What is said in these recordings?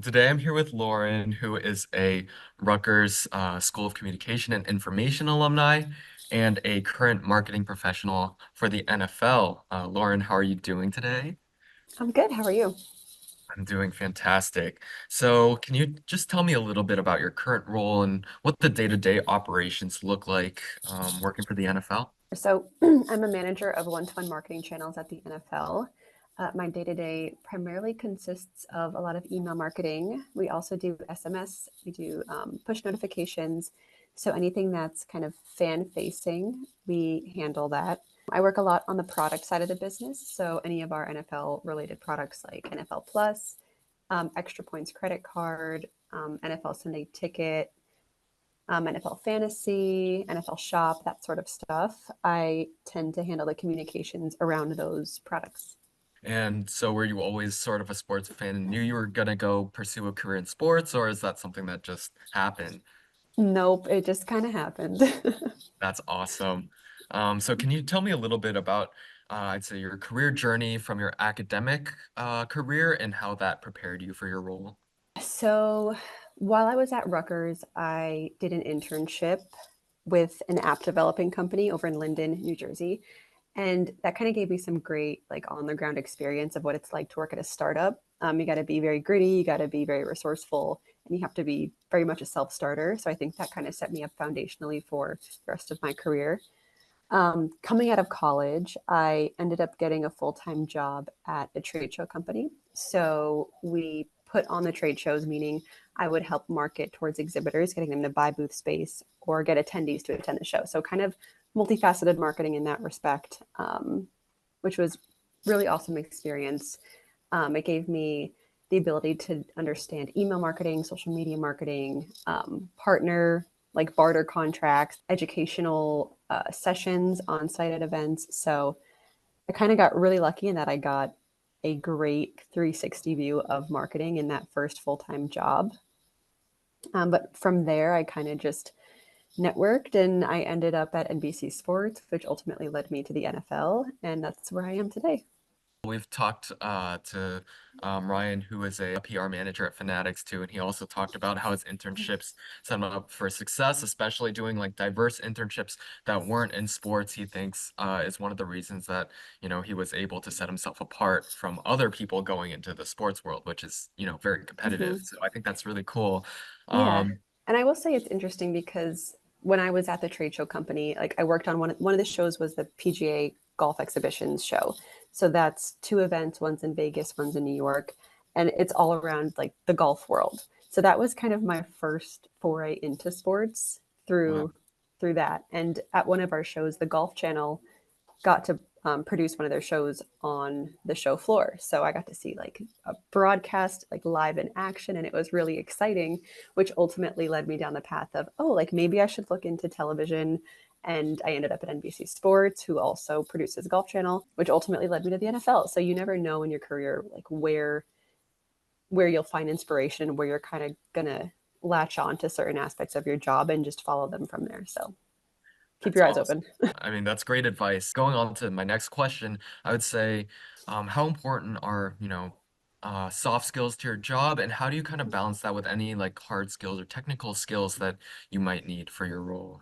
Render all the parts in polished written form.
Today I'm here with Lauren, who is a Rutgers School of Communication and Information alumni and a current marketing professional for the NFL. Lauren, how are you doing today? I'm good. How are you? I'm doing fantastic. So, can you just tell me a little bit about your current role and what the day-to-day operations look like working for the NFL? So, I'm a manager of one-to-one marketing channels at the NFL. My day-to-day primarily consists of a lot of email marketing. We also do SMS. We do push notifications. So anything that's kind of fan-facing, we handle that. I work a lot on the product side of the business. So any of our NFL-related products like NFL Plus, Extra Points credit card, NFL Sunday Ticket, NFL Fantasy, NFL Shop, that sort of stuff. I tend to handle the communications around those products. And so, were you always sort of a sports fan and knew you were gonna go pursue a career in sports, or is that something that just happened? Nope, it just kind of happened. That's awesome. So can you tell me a little bit about, I'd say, your career journey from your academic career and how that prepared you for your role? So while I was at Rutgers, I did an internship with an app developing company over in Linden, New Jersey. And that kind of gave me some great, like, on the ground experience of what it's like to work at a startup. You got to be very gritty, you got to be very resourceful, and you have to be very much a self starter. So I think that kind of set me up foundationally for the rest of my career. Coming out of college, I ended up getting a full time job at a trade show company. So we put on the trade shows, meaning I would help market towards exhibitors, getting them to buy booth space or get attendees to attend the show. So kind of multifaceted marketing in that respect, which was really awesome experience. It gave me the ability to understand email marketing, social media marketing, partner, like barter contracts, educational sessions on site at events. So I kind of got really lucky in that I got a great 360 view of marketing in that first full time job. But from there, I kind of just networked and I ended up at NBC Sports, which ultimately led me to the NFL. And that's where I am today. We've talked to Ryan, who is a PR manager at Fanatics too, and he also talked about how his internships set him up for success, especially doing like diverse internships that weren't in sports. He thinks is one of the reasons that he was able to set himself apart from other people going into the sports world, which is very competitive. Mhm. So I think that's really cool. Yeah. Um, And I will say it's interesting because when I was at the trade show company, like I worked on one of the shows was the PGA Golf Exhibitions show. So that's two events, one's in Vegas, one's in New York, and it's all around like the golf world. So that was kind of my first foray into sports wow. through that. And at one of our shows, the Golf Channel got to produce one of their shows on the show floor. So I got to see like a broadcast, like live in action, and it was really exciting, which ultimately led me down the path of, oh, like maybe I should look into television. And I ended up at NBC Sports, who also produces Golf Channel, which ultimately led me to the NFL. So you never know in your career like where you'll find inspiration, where you're kind of gonna latch on to certain aspects of your job and just follow them from there. So keep That's your eyes awesome. open. I mean, that's great advice. Going on to my next question, I would say, how important are, soft skills to your job, and how do you kind of balance that with any like hard skills or technical skills that you might need for your role?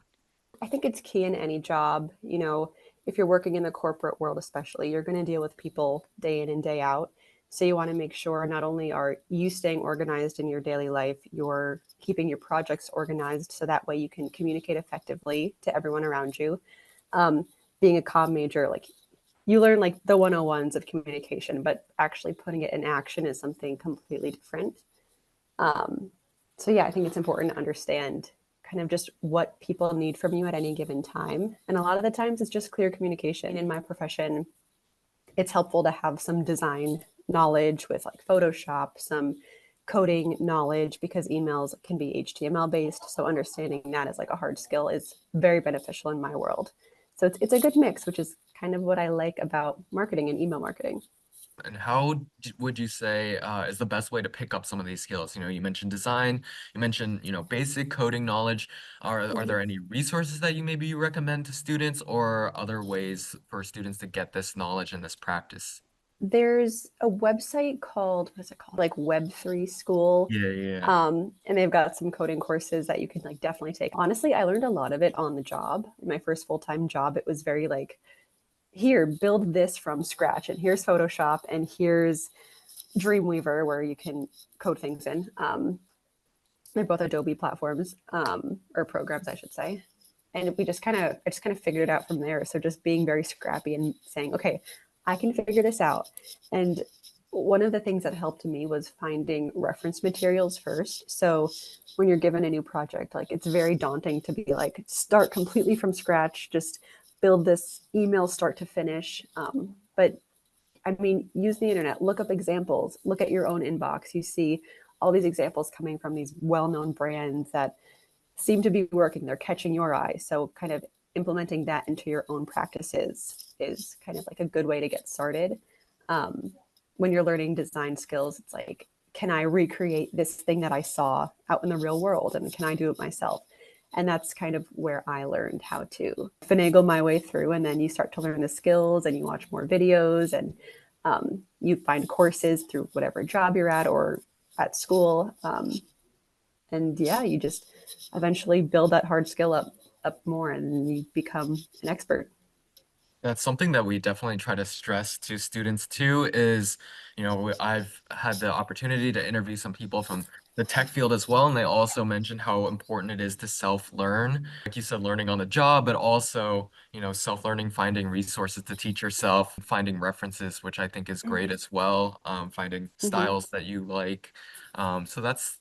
I think it's key in any job. If you're working in the corporate world, especially, you're going to deal with people day in and day out. So you want to make sure not only are you staying organized in your daily life, you're keeping your projects organized so that way you can communicate effectively to everyone around you. Um, Being a comm major, like you learn like the 101s of communication, but actually putting it in action is something completely different. Um, so yeah, I think it's important to understand kind of just what people need from you at any given time. And a lot of the times it's just clear communication. In my profession, it's helpful to have some design knowledge with like Photoshop, some coding knowledge because emails can be HTML based. So understanding that as like a hard skill is very beneficial in my world. So it's a good mix, which is kind of what I like about marketing and email marketing. And how would you say is the best way to pick up some of these skills? You mentioned design, you mentioned, basic coding knowledge. Are Mhm. there any resources that you maybe recommend to students or other ways for students to get this knowledge and this practice? There's a website called, what is it called? Like Web3 School. Yeah, yeah. And they've got some coding courses that you can like definitely take. Honestly, I learned a lot of it on the job. In my first full-time job, it was very like, here, build this from scratch, and here's Photoshop, and here's Dreamweaver, where you can code things in. They're both Adobe platforms, or programs, I should say. And I just kind of figured it out from there. So just being very scrappy and saying, okay, I can figure this out. And one of the things that helped me was finding reference materials first. So when you're given a new project, like it's very daunting to be like, start completely from scratch, just build this email start to finish. But I mean, use the internet, look up examples, look at your own inbox. You see all these examples coming from these well-known brands that seem to be working. They're catching your eye. So kind of implementing that into your own practices is kind of like a good way to get started. When you're learning design skills, it's like, can I recreate this thing that I saw out in the real world? And can I do it myself? And that's kind of where I learned how to finagle my way through. And then you start to learn the skills and you watch more videos, and you find courses through whatever job you're at or at school. And yeah, you just eventually build that hard skill up more, and you become an expert. That's something that we definitely try to stress to students too is, I've had the opportunity to interview some people from the tech field as well, and they also mentioned how important it is to self-learn. Like you said, learning on the job, but also, self-learning, finding resources to teach yourself, finding references, which I think is great as well, finding Mm-hmm. styles that you like. So that's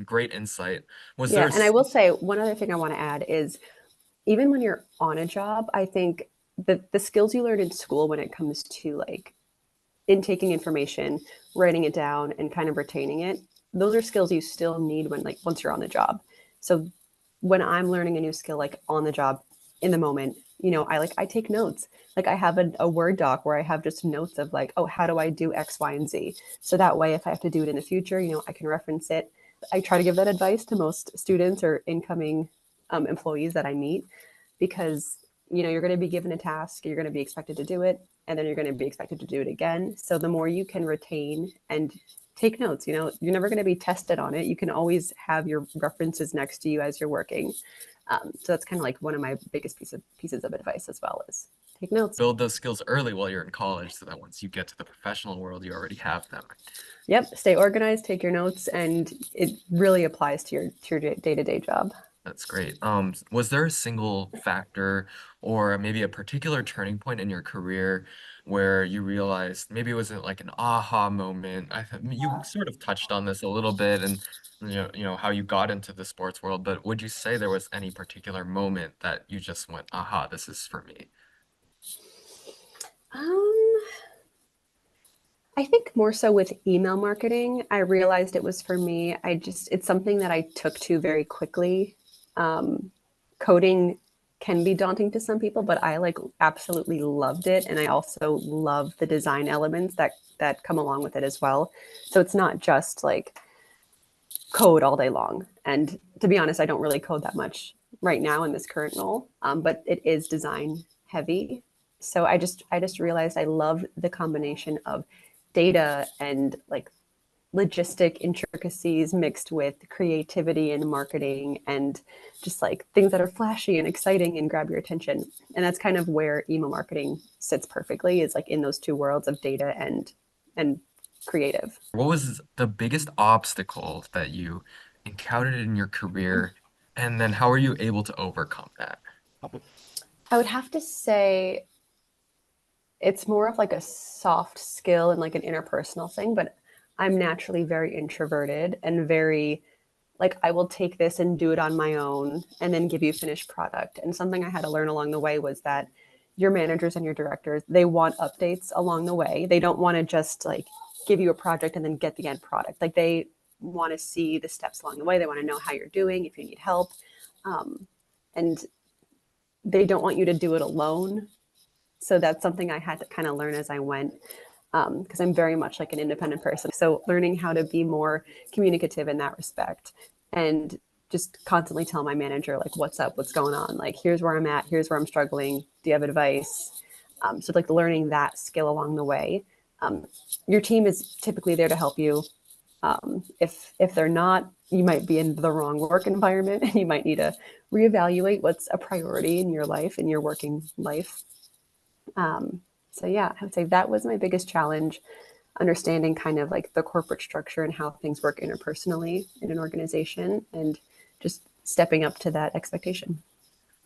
great insight. Was Yeah, there, and I will say one other thing I want to add is even when you're on a job, I think the skills you learn in school when it comes to like intaking information, writing it down, and kind of retaining it, those are skills you still need when like once you're on the job. So when I'm learning a new skill like on the job in the moment, I take notes. Like I have a Word doc where I have just notes of like, oh, how do I do X, Y, and Z? So that way, if I have to do it in the future, I can reference it. I try to give that advice to most students or incoming employees that I meet, because you're going to be given a task, you're going to be expected to do it, and then you're going to be expected to do it again. So the more you can retain and take notes, you're never going to be tested on it. You can always have your references next to you as you're working. So that's kind of like one of my biggest pieces of advice as well, is take notes. build those skills early while you're in college so that once you get to the professional world, you already have them? Yep, stay organized, take your notes, and it really applies to your day-to-day job. That's great. Was there a single factor or maybe a particular turning point in your career where you realized maybe it wasn't like an aha moment? You sort of touched on this a little bit and how you got into the sports world, but would you say there was any particular moment that you just went, aha, this is for me? Um, I think more so with email marketing, I realized it was for me. It's something that I took to very quickly. Coding can be daunting to some people, but I like absolutely loved it. And I also love the design elements that come along with it as well. So it's not just like code all day long. And to be honest, I don't really code that much right now in this current role, but it is design heavy. So I just realized I love the combination of data and like logistic intricacies mixed with creativity and marketing and just like things that are flashy and exciting and grab your attention. And that's kind of where email marketing sits perfectly, is like in those two worlds of data and creative. What was the biggest obstacle that you encountered in your career, and then how were you able to overcome that? I would have to say it's more of like a soft skill and like an interpersonal thing, but I'm naturally very introverted and very like I will take this and do it on my own and then give you finished product. And something I had to learn along the way was that your managers and your directors, they want updates along the way. They don't want to just like give you a project and then get the end product. Like they want to see the steps along the way. They want to know how you're doing, if you need help. And they don't want you to do it alone. So that's something I had to kind of learn as I went, because I'm very much like an independent person. So learning how to be more communicative in that respect, and just constantly tell my manager like what's up, what's going on, like here's where I'm at, here's where I'm struggling, do you have advice? So like learning that skill along the way Your team is typically there to help you. If they're not, you might be in the wrong work environment and you might need to reevaluate what's a priority in your life, in your working life. So yeah, I would say that was my biggest challenge, understanding kind of like the corporate structure and how things work interpersonally in an organization and just stepping up to that expectation.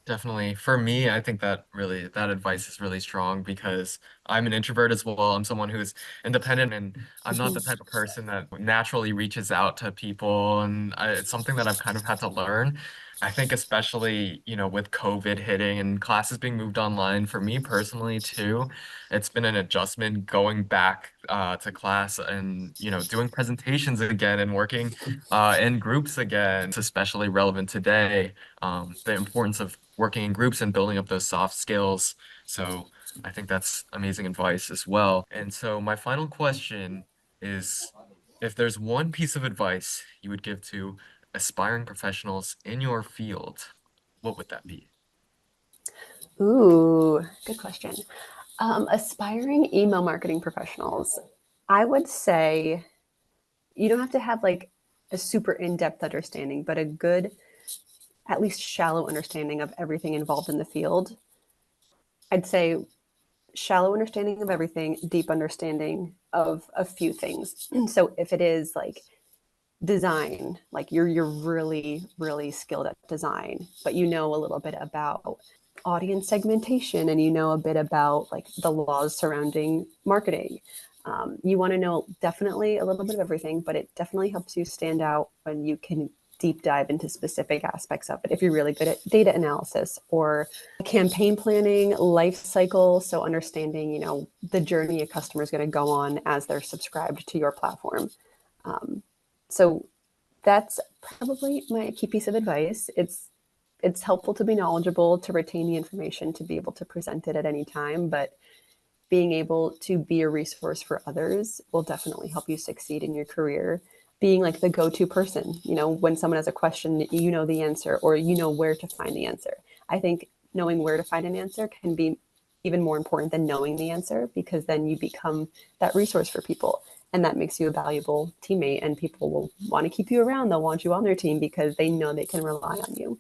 Definitely. For me, I think that advice is really strong because I'm an introvert as well. I'm someone who's independent and I'm not the Mhm. type of person that naturally reaches out to people. And it's something that I've kind of had to learn. I think especially, with COVID hitting and classes being moved online for me personally too, it's been an adjustment going back to class and, doing presentations again and working in groups again. It's especially relevant today, the importance of working in groups and building up those soft skills. So I think that's amazing advice as well. And so my final question is, if there's one piece of advice you would give to aspiring professionals in your field, what would that be? Ooh, good question. Aspiring email marketing professionals, I would say you don't have to have like a super in-depth understanding, but a good, at least shallow understanding of everything involved in the field. I'd say shallow understanding of everything, deep understanding of a few things. So if it is like design, like you're really skilled at design, but you know a little bit about audience segmentation and you know a bit about like the laws surrounding marketing. You want to know definitely a little bit of everything, but it definitely helps you stand out when you can deep dive into specific aspects of it. If you're really good at data analysis or campaign planning, life cycle, so understanding, the journey a customer is going to go on as they're subscribed to your platform. So that's probably my key piece of advice. It's helpful to be knowledgeable, to retain the information, to be able to present it at any time, but being able to be a resource for others will definitely help you succeed in your career. Being like the go-to person, when someone has a question, you know the answer or you know where to find the answer. I think knowing where to find an answer can be even more important than knowing the answer because then you become that resource for people and that makes you a valuable teammate and people will want to keep you around. They'll want you on their team because they know they can rely on you.